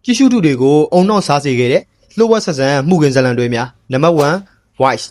ကြည့်ရှုသူတွေကိုအုံနောက်စားစေခဲ့တဲ့လှုပ်ဝက်ဆက်ဆန်မှုကင်ဇလန်တွေများနံပါတ်1 voice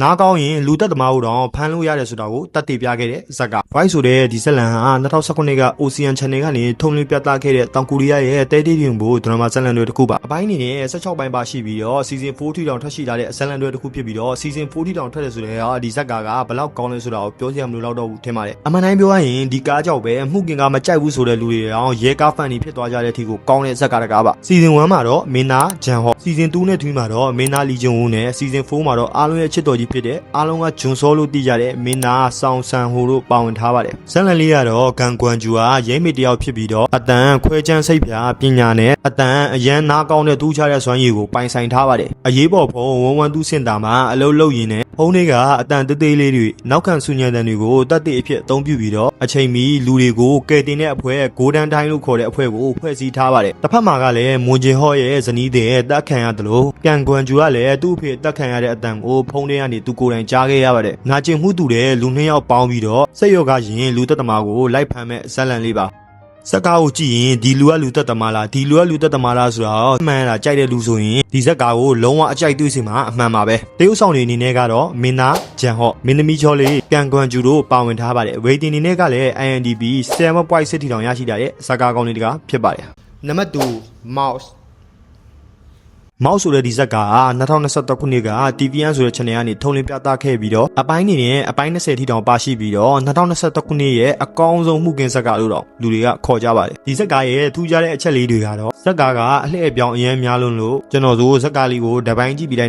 နားကောင်းရင်လူသက်သမားတို့တော့ဖမ်းလို့ရတယ်ဆိုတာကိုတတ်သိပြခဲ့တဲ့ဇက်က voice ဆိုတဲ့ဒီဇလန်ဟာ2019ခုနှစ်က Ocean Channel ကနေထုံးလင်းပြသခဲ့တဲ့တောင်ကိုရီးယားရဲ့တဲတီးပြင်ဘို့ဒရမာဇလန်တွေတစ်ခုပါအပိုင်းအနေနဲ့16ပိုင်းပါရှိပြီးတော့ season 4 ထိတောင်ထွက်ရှိလာတဲ့ဇလန်တွေတစ်ခုဖြစ်ပြီးတော့ season 4 ထိတောင်ထွက်တယ်ဆိုတဲ့ဒီဇက်ကဘယ်လောက်ကောင်းလဲဆိုတာကိုပြောစရာမလိုတော့ဘူးထင်ပါတယ်အမှန်တိုင်းပြောရရင်ဒီကားကြောင့်ပဲမှုကင်ကမကြိုက်ဘူးဆိုတဲ့လူတွေတောင်ရဲကားဖန်နေဖြစ်သွားကြတဲ့အထိကိုကောင်းတဲ့ဇက်ကတကားပါ season 1မှာတော့မင်းသားဂျန်ဟော့ season 2နဲ့3မှာတော့မင်းသားလီဂျွန်ဝန်းနဲ့ season 4မှာတော့အားလုံးရဲ့ချစ်တော်ကြီးဖြစ်တဲ့အားလုံးဂျွန်စောလို့တည်ကြတဲ့မင်းသားဆောင်ဆန်ဟိုတို့ပါဝင်ထားပါတယ်ဇက်လန်လေးကတော့ဂန်ကွမ်ဂျူဟာရဲမေတယောက်ဖြစ်ပြီးတော့အတန်ခွဲချမ်းစိတ်ဖြာပညာနဲ့အတန်အရန်နားကောင်းတဲ့တူးချတဲ့စွမ်းရည်ကိုပိုင်ဆိုင်ထားပါတယ်အရေးပေါ်ဖုံးဝန်းတူးစင်တာမှာအလုပ်လုပ်ရင်းနဲ့ဖုံးတွေကအတန်သေးသေးလေးတွေနောက်ခံဆူညံတန်တွေကိုတတ်သိအဖြစ်အသုံးပြုပြီးတော့အချိန်မီလူတွေကိုကယ်တင်တဲ့အဖွဲ့ဂိုးဒန်တိုင်းလို့ခေါ်တဲ့အဖွဲ့ကိုဖွဲ့စည်းထားပါတယ်တစ်ဖက်မှာကလည်းမွန်ဂျင်ဟော့ရဲ့ဇနီးတဲ့တက်ခံရတယ်လို့ကန်ကွမ်ဂျူကလည်းသူ့အဖေတက်ခံရတဲ့အတန်ကိုဖုံးထဲကနေသူကိုယ်တိုင်ကြားခဲ့ရပါတယ်နာကျင်မှုတူတဲ့လူနှစ်ယောက်ပေါင်းပြီးတော့စိတ်ရောကရင်လူသက်သမားကိုလိုက်ဖမ်းမဲ့ဇက်လန်လေးပါစကားကိုကြည့်ရင်ဒီလူကလူသက်သမားလားဒီလူကလူသက်သမားလားဆိုတာမှန်တာကြိုက်တဲ့လူဆိုရင်ဒီဇက်ကာကိုလုံးဝအကြိုက်တွေ့စီမှာအမှန်ပါပဲတရုတ်ဆောင်တွေအနေနဲ့ကတော့မင်းသားဂျန်ဟော့မင်းသမီးချောလေးကန်ကွမ်ဂျူတို့ပါဝင်ထားပါတယ်ဝေတင်အနေနဲ့ကလည်း INDB 7.6 ထီတောင်ရရှိတာတဲ့စကားကောင်းလေးတကဖြစ်ပါတယ်နံပါတ်2 mouse မောက်ဆိုတဲ့ဒီဇက်က2023ခုနှစ်က TVN ဆိုတဲ့ channel ကနေထုံးလင်းပြသခဲ့ပြီးတော့အပိုင်းနေနဲ့အပိုင်း20ထိတောင်ပါရှိပြီးတော့2023ခုနှစ်ရဲ့အကောင်းဆုံးမှုကင်ဇက်ကလို့တော့လူတွေကခေါ်ကြပါတယ်ဒီဇက်ကရဲ့ထူးခြားတဲ့အချက်လေးတွေကတော့ဇက်ကကအလှည့်အပြောင်းအရင်များလို့ကျွန်တော်တို့ဇက်ကလေးကိုတပိုင်းကြည့်ပြီးတိုင်း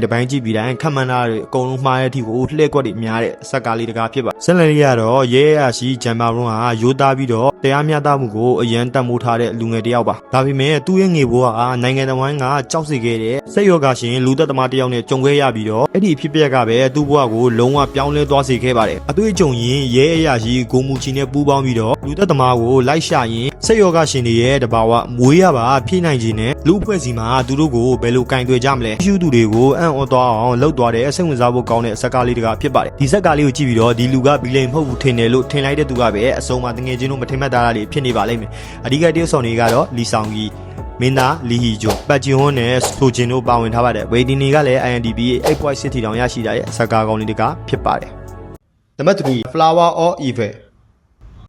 ခက်မှန်းတာတွေအကုန်လုံးမှားတဲ့အထိကိုလှည့်ကွက်တွေများတဲ့ဇက်ကလေးတကားဖြစ်ပါဇက်လန်လေးကတော့ရဲရရှိဂျမ်ဘာရွန်ဟာရိုးသားပြီးတော့တရားမျှတမှုကိုအရန်တတ်မိုးထားတဲ့လူငယ်တစ်ယောက်ပါဒါပေမဲ့သူ့ရဲ့ငွေဘိုးကနိုင်ငံတော်ဝန်ကကြောက်စေခဲ့တဲ့စိတ်ရောဂါရှင်လူသက်သမားတယောက်နဲ့ကြုံခဲ့ရပြီးတော့အဲ့ဒီအဖြစ်ပြက်ကပဲသူ့ဘဝကိုလုံးဝပြောင်းလဲသွားစေခဲ့ပါတယ်အတွေ့အကြုံရင်ရဲအရာရှိဂိုမူချီနဲ့ပူးပေါင်းပြီးတော့လူသက်သမားကိုလိုက်ရှာရင်စိတ်ရောဂါရှင်တွေရဲ့တဘာဝမွေးရပါဖြည့်နိုင်ခြင်းနဲ့လူအဖွဲ့စီမှာသူတို့ကိုဘယ်လိုကင်တွယ်ကြမလဲရှုသူတွေကိုအံ့ဩသွားအောင်လှုပ်သွားတဲ့စိတ်ဝင်စားဖို့ကောင်းတဲ့ဇက်ကားလေးတကဖြစ်ပါတယ်ဒီဇက်ကားလေးကိုကြည့်ပြီးတော့ဒီလူကဘီလိန်မဟုတ်ဘူးထင်တယ်လို့ထင်လိုက်တဲ့သူကပဲအစုံမှာတငယ်ချင်းတို့မထင်မှတ်တာတွေဖြစ်နေပါလိမ့်မယ်အဓိကတရုတ်ဆောင်တွေကတော့လီဆောင်ကြီးမင်းသားလီဟီဂျွန်ပတ်ဂျီဟွန်နဲ့ဆိုဂျင်တို့ပါဝင်ထားပါတယ်ဝေဒီနီကလည်း INDB 8.6 ထီတောင်ရရှိတဲ့ဇက်ကားကောင်းလေးတကဖြစ်ပါတယ်နံပါတ်3 flower or evil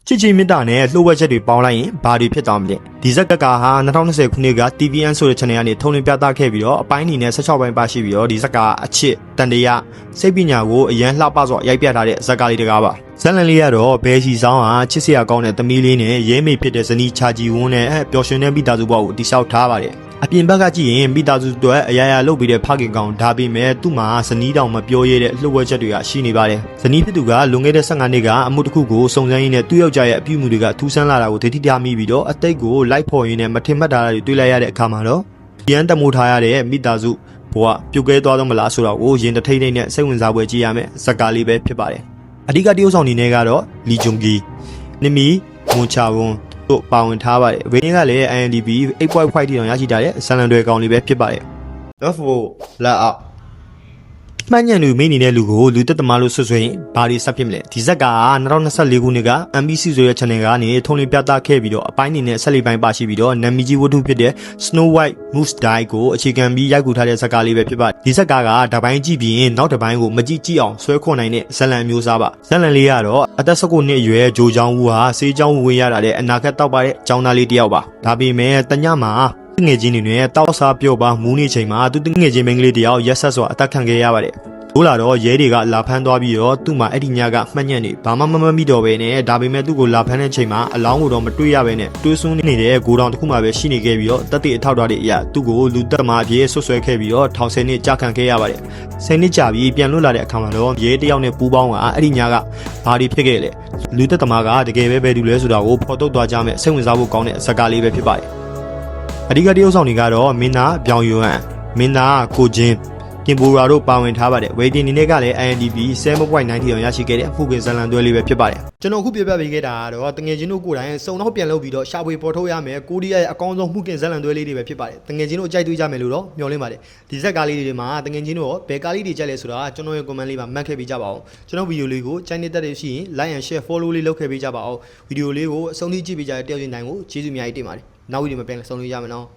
ချစ်ချင်းမြတ်တာနဲ့လှုပ်ဝက်ချက်တွေပေါင်းလိုက်ရင်ဘာတွေဖြစ်သွားမလဲဒီဇက်ကဟာ2020ခုနှစ်က TVN ဆိုတဲ့ channel ကနေထုံးလင်းပြသခဲ့ပြီးတော့အပိုင်းအနေနဲ့16ပိုင်းပါရှိပြီးတော့ဒီဇက်ကအချစ်တန်တရားစိတ်ပညာကိုအရန်လှပစွာရိုက်ပြထားတဲ့ဇက်ကလေးတကားပါဇက်လန်လေးကတော့ဘယ်စီဆောင်ဟာချစ်စရာကောင်းတဲ့သမီးလေးနဲ့ရဲမေဖြစ်တဲ့ဇနီးချာဂျီဝန်းနဲ့ပျော်ရွှင်တဲ့မိသားစုဘဝကိုတိဆောက်ထားပါတယ်အပြင်ဘက်ကကြည့်ရင်မိသားစုတွေအရာရာလုပ်ပြီးတဲ့ဖခင်ကောင်ဒါပေမဲ့သူ့မှာဇနီးတောင်မပြောရတဲ့လှုပ်ဝက်ချက်တွေကရှိနေပါတယ်ဇနီးဖြစ်သူကလွန်ခဲ့တဲ့15နှစ်ကအမှုတစ်ခုကိုစုံစမ်းရင်းနဲ့သူ့ယောက်ျားရဲ့အပြုအမူတွေကထူးဆန်းလာတာကိုဒိဋ္ဌိထားမိပြီးတော့အတိတ်ကိုလိုက်ဖော်ရင်းနဲ့မထင်မှတ်တာတွေတွေ့လိုက်ရတဲ့အခါမှာတော့ရန်တမိုးထားရတဲ့မိသားစုဘဝပြုတ်ကဲသွားတော့မလားဆိုတာကိုရင်တထိတ်ထိတ်နဲ့စိတ်ဝင်စားပွဲကြည့်ရမယ်ဇက်ကားလေးပဲဖြစ်ပါတယ်အဓိကတရုတ်ဆောင်နေနဲ့ကတော့လီဂျွန်ဂီနမီမွန်ချာဝွန်တို့ပါဝင်ထားပါတယ်ဝင်းကလည်း INDB 8.5 ထီတောင်ရရှိတာတဲ့ဇလန်တွေကောင်လေးပဲဖြစ်ပါတယ် Love for let out မှန်ညံလူမိနေတဲ့လူကိုလူသက်သမားလို့ဆွဆွဲရင်ဘာတွေဆက်ဖြစ်မလဲဒီဇက်က2024ခုနှစ်က MBC ဆိုတဲ့ channel ကနေထုံးလင်းပြသခဲ့ပြီးတော့အပိုင်းအနေနဲ့ဆက်လက်ပိုင်းပါရှိပြီးတော့နာမည်ကြီးဝတ္ထုဖြစ်တဲ့ Snow White Moose Die ကိုအခြေခံပြီးရိုက်ကူထားတဲ့ဇက်ကလေးပဲဖြစ်ပါတယ်ဒီဇက်ကတပိုင်းကြည့်ပြီးရင်နောက်တစ်ပိုင်းကိုမကြည့်အောင်ဆွဲခွန်နိုင်တဲ့ဇလန်မျိုးစားပါဇလန်လေးကတော့အသက်19နှစ်အရွယ်ဂျိုချောင်းဦးဟာဆေးချောင်းဝင်ရတာတဲ့အနာဂတ်တောက်ပါတဲ့ကျောင်းသားလေးတစ်ယောက်ပါဒါပေမဲ့တညမှာငယ်ချင်းတွေနဲ့တောက်စားပြော့ပါမူးနေချိန်မှာသူငယ်ချင်းမိန်းကလေးတယောက်ရက်ဆက်စွာအသက်ခံခဲ့ရပါတယ်တို့လာတော့ရဲတွေကလာဖမ်းသွားပြီးတော့သူ့မှာအဲ့ဒီညကမှတ်ညက်နေဘာမှမမိတော့ပဲနဲ့ဒါပေမဲ့သူ့ကိုလာဖမ်းတဲ့ချိန်မှာအလောင်းကိုတော့မတွေ့ရပဲနဲ့တွေးဆွန်းနေတဲ့ဂိုးတောင်တစ်ခုမှပဲရှိနေခဲ့ပြီးတော့တက်တဲ့အထောက်အထားတွေအရာသူ့ကိုလူသက်သမားအဖြစ်ဆွဆွဲခဲ့ပြီးတော့ထောင်10နှစ်ကြာခံခဲ့ရပါတယ်10နှစ်ကြာပြီးပြန်လွတ်လာတဲ့အခါမှာတော့ရဲတယောက်နဲ့ပူးပေါင်းကအဲ့ဒီညကဘာတွေဖြစ်ခဲ့လဲလူသက်သမားကတကယ်ပဲဘယ်သူလဲဆိုတာကိုဖော်ထုတ်သွားကြမယ်စိတ်ဝင်စားဖို့ကောင်းတဲ့ဇက်ကားလေးပဲဖြစ်ပါတယ်အဓိကတရုတ်ဆောင်တွေကတော့မင်းသားပြောင်ယွမ်မင်းသားကိုချင်းတင်ပိုရာတို့ပါဝင်ထားပါတယ်ဝေတင်အနေနဲ့ကလည်း INDB 7.9 ထီတောင်ရရှိခဲ့တဲ့မှုကင်ဇလန်တွဲလေးပဲဖြစ်ပါတယ်ကျွန်တော်အခုပြပြပေးခဲ့တာကတော့တငယ်ချင်းတို့ကိုယ်တိုင်စုံတော့ပြန်လုပ်ပြီးတော့ရှာဖွေပေါ်ထုတ်ရမယ်ကိုရီးယားရဲ့အကောင်းဆုံးမှုကင်ဇလန်တွဲလေးတွေပဲဖြစ်ပါတယ်တငယ်ချင်းတို့အကြိုက်တွေ့ကြမယ်လို့တော့မျှော်လင့်ပါတယ်ဒီဇက်ကားလေးတွေမှာတငယ်ချင်းတို့ဘယ်ကားလေးတွေကြိုက်လဲဆိုတာကျွန်တော်ရဲ့ comment လေးမှာမှတ်ခဲ့ပေးကြပါဦးကျွန်တော်ဗီဒီယိုလေးကိုကြိုက်နေတဲ့တဲ့ရှိရင် like and share follow လေးလုပ်ခဲ့ပေးကြပါဦးဗီဒီယိုလေးကိုအဆုံးထိကြည့်ပေးကြတဲ့တယောက်ချင်းတိုင်းကိုကျေးဇူးအများကြီးတင်ပါတယ်နောက်ဗီဒီယိုမှာပြန်လည်ဆုံတွေ့ရမယ်နော်